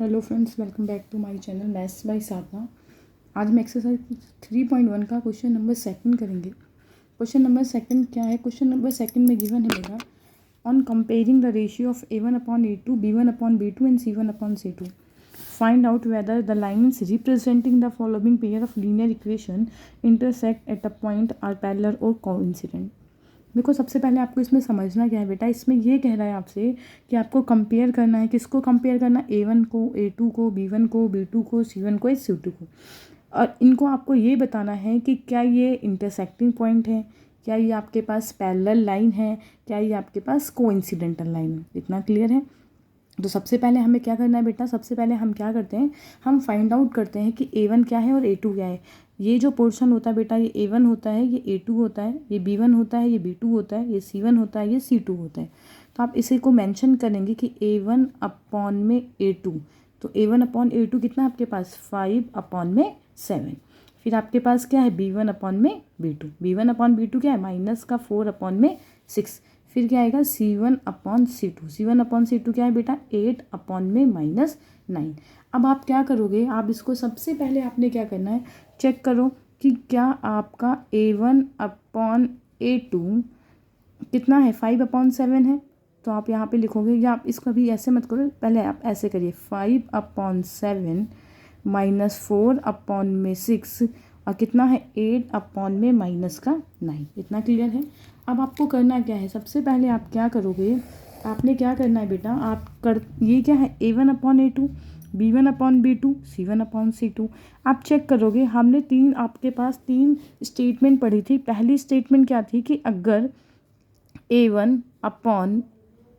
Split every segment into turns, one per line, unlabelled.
Hello friends, welcome back to my channel maths by Sadhana. आज हम exercise 3.1 का question number second करेंगे। Question number second क्या है? क्वेश्चन नंबर सेकंड में गिवन है मेरा, on comparing the ratio of A1/A2, B1/B2 and C1/C2 find out whether the lines representing the following pair of linear equation intersect at a point or parallel और coincident. देखो, सबसे पहले आपको इसमें समझना क्या है बेटा, इसमें ये कह रहा है आपसे कि आपको कंपेयर करना है। किसको कंपेयर करना है? A1 को, A2 को, B1 को, B2 को, C1 को, C2 को। और इनको आपको ये बताना है कि क्या ये इंटरसेक्टिंग पॉइंट है, क्या ये आपके पास पैरेलल लाइन है, क्या ये आपके पास कोइंसिडेंटल लाइन है। इतना क्लियर है? तो सबसे पहले हमें क्या करना है बेटा, सबसे पहले हम क्या करते हैं, हम फाइंड आउट करते हैं कि A1 क्या है और A2 क्या है। ये जो पोर्शन होता है बेटा, ये A1 होता है, ये A2 होता है, ये B1 होता है, ये B2 होता है, ये C1 होता है, ये C2 होता है। तो आप इसी को मेंशन करेंगे कि A1 अपॉन में A2। तो A1 अपॉन A2 कितना आपके पास? 5 अपॉन में 7। फिर आपके पास क्या है? B1 अपॉन में B2। B1 अपॉन B2 क्या है? माइनस का 4 अपॉन में 6। फिर क्या आएगा? C1 upon C2। C1 upon C2 क्या है बेटा? 8 अपॉन में -9। अब आप क्या करोगे, आप इसको सबसे पहले आपने क्या करना है, चेक करो कि क्या आपका A1 अपॉन A2 कितना है? 5 अपॉन 7 है। तो आप यहाँ पे लिखोगे, या आप इसको भी ऐसे मत करो, पहले आप ऐसे करिए, 5 अपॉन 7 -4 अपॉन में 6 और कितना है? 8 अपॉन में -9। इतना क्लियर है? अब आपको करना क्या है, सबसे पहले आप क्या करोगे, आपने क्या करना है बेटा, ये क्या है? A1 upon A2, B1 upon B2, C1 upon C2। आप चेक करोगे, हमने आपके पास तीन स्टेटमेंट पढ़ी थी। पहली स्टेटमेंट क्या थी कि अगर A1 अपॉन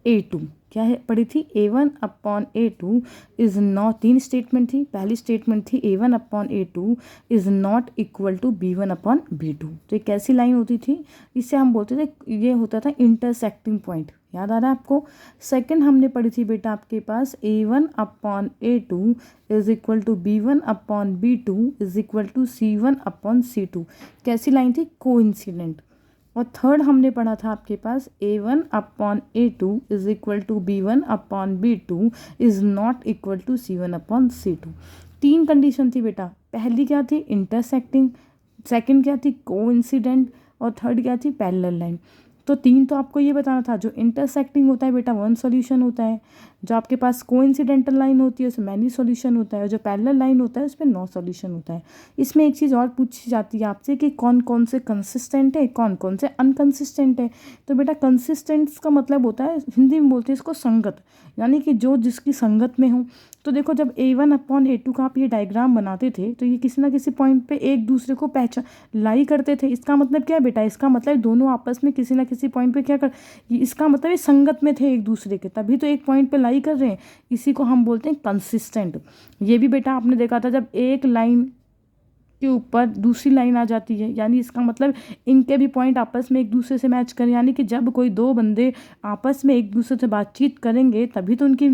A2 क्या है पढ़ी थी? A1 upon A2 is not, तीन स्टेटमेंट थी। पहली स्टेटमेंट थी A1 upon A2 is not equal to B1 upon B2। तो ये कैसी लाइन होती थी? इससे हम बोलते थे, ये होता था इंटरसेक्टिंग पॉइंट। याद आ रहा है आपको? सेकंड हमने पढ़ी थी बेटा आपके पास, A1 upon A2 is equal to B1 upon B2 is equal to C1 upon C2। कैसी लाइन थी? कोइंसिडेंट। और थर्ड हमने पढ़ा था आपके पास, A1 upon A2 is equal to B1 upon B2 is not equal to C1 upon C2। तीन condition थी बेटा। पहली क्या थी? इंटरसेक्टिंग। सेकंड क्या थी? कोइंसिडेंट। और थर्ड क्या थी? Parallel line. तो तीन तो आपको ये बताना था, जो इंटरसेक्टिंग होता है बेटा वन सॉल्यूशन होता है, जो आपके पास कोइंसिडेंटल लाइन होती है उसमें मैनी सॉल्यूशन होता है, और जो पैरेलल लाइन होता है उसमें नो सॉल्यूशन होता है। इसमें एक चीज़ और पूछी जाती है आपसे कि कौन कौन से कंसिस्टेंट है, कौन कौन से अनकंसिस्टेंट है। तो बेटा कंसिस्टेंट्स का मतलब होता है, हिंदी में बोलते हैं इसको संगत, यानी कि जो जिसकी संगत में हो। तो देखो, जब A1 अपॉन A2 का आप ये डायग्राम बनाते थे तो ये किसी ना किसी पॉइंट पे एक दूसरे को लाई करते थे। इसका मतलब क्या है बेटा? इसका मतलब दोनों आपस में किसी ना किसी पॉइंट पे क्या कर, इसका मतलब ये संगत में थे एक दूसरे के, तभी तो एक पॉइंट पे लाई कर रहे हैं। इसी को हम बोलते हैं कंसिस्टेंट। ये भी बेटा आपने देखा था, जब एक लाइन के ऊपर दूसरी लाइन आ जाती है, यानी इसका मतलब इनके भी पॉइंट आपस में एक दूसरे से मैच करें। यानी कि जब कोई दो बंदे आपस में एक दूसरे से बातचीत करेंगे तभी तो उनकी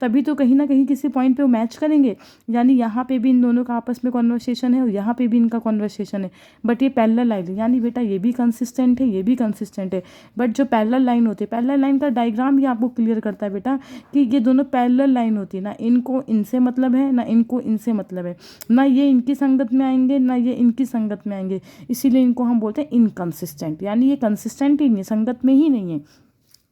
तभी तो कहीं ना कहीं किसी पॉइंट पे वो मैच करेंगे। यानी यहाँ पे भी इन दोनों का आपस में कॉन्वर्सेशन है और यहाँ पे भी इनका कॉन्वर्सेशन है, बट ये पैरेलल लाइन है। यानी बेटा ये भी कंसिस्टेंट है, ये भी कंसिस्टेंट है। बट जो पैरेलल लाइन होती है, पैरेलल लाइन का डायग्राम ही आपको क्लियर करता है बेटा कि ये दोनों पैरेलल लाइन होती है, ना इनको इनसे मतलब है ना इनको इनसे मतलब है, ना ये इनकी संगत में आएंगे ना ये इनकी संगत में आएंगे। इसीलिए इनको हम बोलते हैं इनकंसिस्टेंट, यानी ये कंसिस्टेंट ही नहीं है, संगत में ही नहीं है।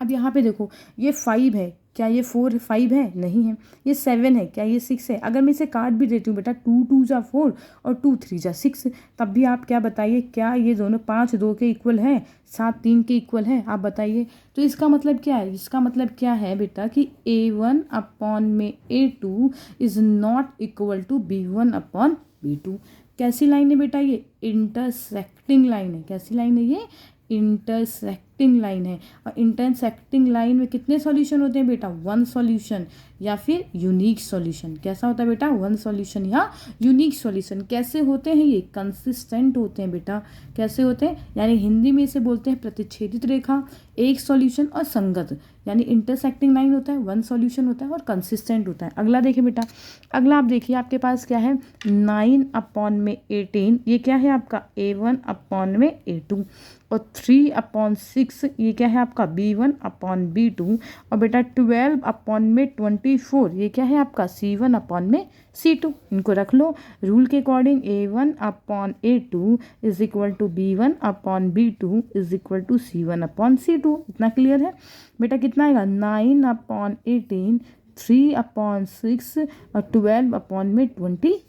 अब यहाँ पे देखो, ये 5 है, क्या ये 5 है? नहीं है। ये 7 है, क्या ये 6 है? अगर मैं इसे काट भी देती हूँ बेटा, 2 2 जा 4 और 2 3 जा 6, तब भी आप क्या बताइए, क्या ये दोनों 5 2 के इक्वल है, 7 3 के इक्वल है? आप बताइए। तो इसका मतलब क्या है? इसका मतलब क्या है बेटा कि A1 अपॉन में A2 is not equal to B1 upon B2। कैसी लाइन है बेटा? ये इंटरसेक्टिंग लाइन है। कैसी लाइन है ये? इंटरसेक्टिंग लाइन है। और इंटरसेक्टिंग लाइन में कितने सॉल्यूशन होते हैं बेटा? वन सॉल्यूशन या फिर यूनिक सॉल्यूशन। कैसा होता है बेटा? वन सॉल्यूशन या यूनिक सॉल्यूशन। कैसे होते हैं ये? कंसिस्टेंट होते हैं बेटा। कैसे होते हैं? यानी हिंदी में इसे बोलते हैं प्रतिच्छेदित रेखा, एक सॉल्यूशन और संगत। यानी इंटरसेक्टिंग लाइन होता है, वन सॉल्यूशन होता है और कंसिस्टेंट होता है। अगला देखिए बेटा, अगला आप देखिए, आपके पास क्या है? 9 अपॉन में 18, ये क्या है आपका? A1 अपॉन में A2। और 3 अपॉन 6 6 ये क्या है आपका B1 अपॉन B2 और बेटा 12 अपॉन में 24 ये क्या है आपका C1 अपॉन में C2। इनको रख लो रूल के according A1 upon A2 is equal to B1 upon B2 is equal to C1 upon C2। इतना क्लियर है बेटा। कितना आएगा 9 अपॉन 18 3 अपॉन 6 और 12 अपॉन में 24।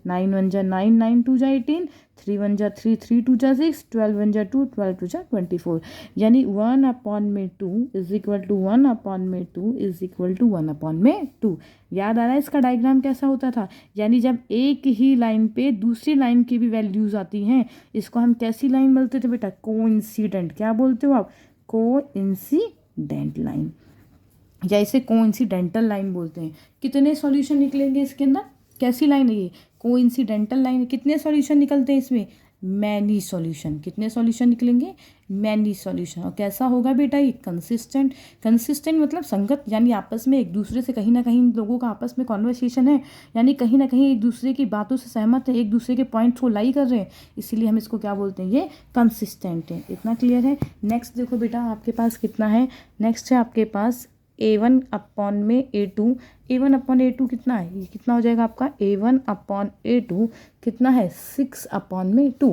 9 1 जा 9 9 2 जा 18 3 1 जा 3 3 2 जा 6 12 1 जा 2 12 2 जा 24 यानी 1 अपॉन में 2 इज इक्वल टू 1 अपॉन में 2 इज इक्वल टू 1 अपॉन में 2। याद आ रहा है इसका डायग्राम कैसा होता था? यानी जब एक ही लाइन पे दूसरी लाइन की भी वैल्यूज आती हैं इसको हम कैसी लाइन बोलते थे बेटा? कोइंसिडेंट। क्या बोलते हो आप? कोइंसिडेंट लाइन या इसे कोइंसिडेंटल लाइन बोलते हैं। कितने सॉल्यूशन निकलेंगे इसके अंदर? कैसी लाइन है ये? Coincidental line. कितने सॉल्यूशन निकलते हैं इसमें? Many solution. कितने सॉल्यूशन निकलेंगे? Many solution. और कैसा होगा बेटा ये? कंसिस्टेंट। कंसिस्टेंट मतलब संगत, यानी आपस में एक दूसरे से कहीं ना कहीं लोगों का आपस में कॉन्वर्सेशन है, यानी कहीं ना कहीं एक दूसरे की बातों से सहमत है, एक दूसरे के पॉइंट्स को लाई कर रहे हैं, इसीलिए हम इसको क्या बोलते हैं? ये कंसिस्टेंट है। इतना क्लियर है। नेक्स्ट देखो बेटा आपके पास कितना है। नेक्स्ट है आपके पास A1 अपॉन में A2। A1 अपॉन A2 कितना है? ये कितना हो जाएगा आपका? A1 अपॉन A2 कितना है? 6 अपॉन में 2।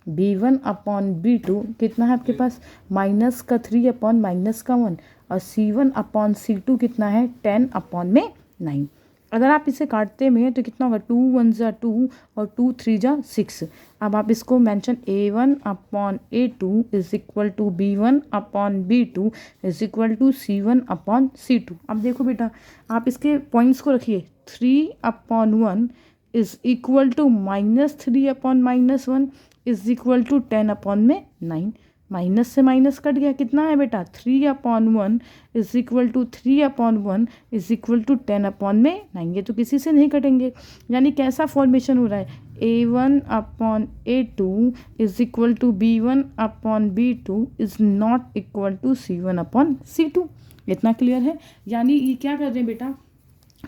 B1 अपॉन B2 कितना है आपके पास? माइनस का 3 अपॉन माइनस का 1 और C1 अपॉन C2 कितना है? 10 अपॉन में 9। अगर आप इसे काटते में तो कितना होगा? 2 1 जा 2 और 2 3 जा 6। अब आप इसको mention A1 upon A2 is equal to B1 upon B2 is equal to C1 upon C2। अब देखो बेटा आप इसके पॉइंट्स को रखिए। 3 upon 1 is equal to minus 3 upon minus 1 is equal to 10 upon में 9। माइनस से माइनस कट गया। कितना है बेटा? 3 upon 1 is equal to 3 upon 1 is equal to 10 upon में 9। ये तो किसी से नहीं कटेंगे। यानी कैसा फॉर्मेशन हो रहा है? A1 upon A2 is equal to B1 upon B2 is not equal to C1 upon C2। इतना क्लियर है। यानी ये क्या कर रहे हैं बेटा?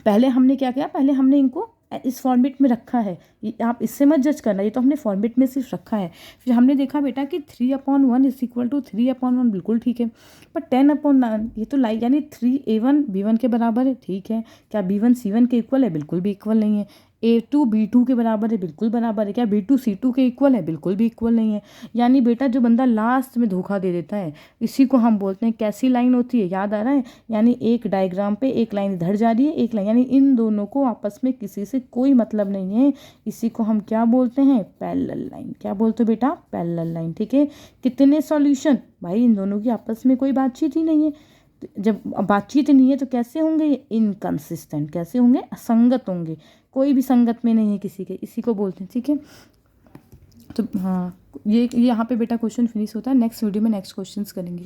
पहले हमने क्या किया? पहले हमने इनको इस फॉर्मेट में रखा है। आप इससे मत जज करना, ये तो हमने फॉर्मेट में सिर्फ रखा है। फिर हमने देखा बेटा कि 3 upon 1 is equal to 3 upon 1 बिल्कुल ठीक है, पर 10 अपॉन 9 ये तो लाइक यानी 3 A1 B1 के बराबर है। ठीक है, क्या B1 C1 के इक्वल है? बिल्कुल भी इक्वल नहीं है। A2 B2 के बराबर है? बिल्कुल बराबर है। क्या B2 C2 के इक्वल है? बिल्कुल भी इक्वल नहीं है। यानी बेटा जो बंदा लास्ट में धोखा दे देता है इसी को हम बोलते हैं कैसी लाइन होती है? याद आ रहा है? यानी एक डायग्राम पे एक लाइन इधर जा रही है, एक लाइन, यानी इन दोनों को आपस में किसी से कोई मतलब नहीं है, इसी को हम क्या बोलते हैं? Parallel line. क्या बोलते हो बेटा? Parallel line. ठीक है। कितने सॉल्यूशन? भाई इन दोनों की आपस में कोई बातचीत ही नहीं है। जब बातचीत नहीं है तो कैसे होंगे? इनकंसिस्टेंट। कैसे होंगे? असंगत होंगे। कोई भी संगत में नहीं है किसी के, इसी को बोलते हैं। ठीक है, तो हाँ ये यहाँ पे बेटा क्वेश्चन फिनिश होता है। नेक्स्ट वीडियो में नेक्स्ट क्वेश्चंस करेंगे।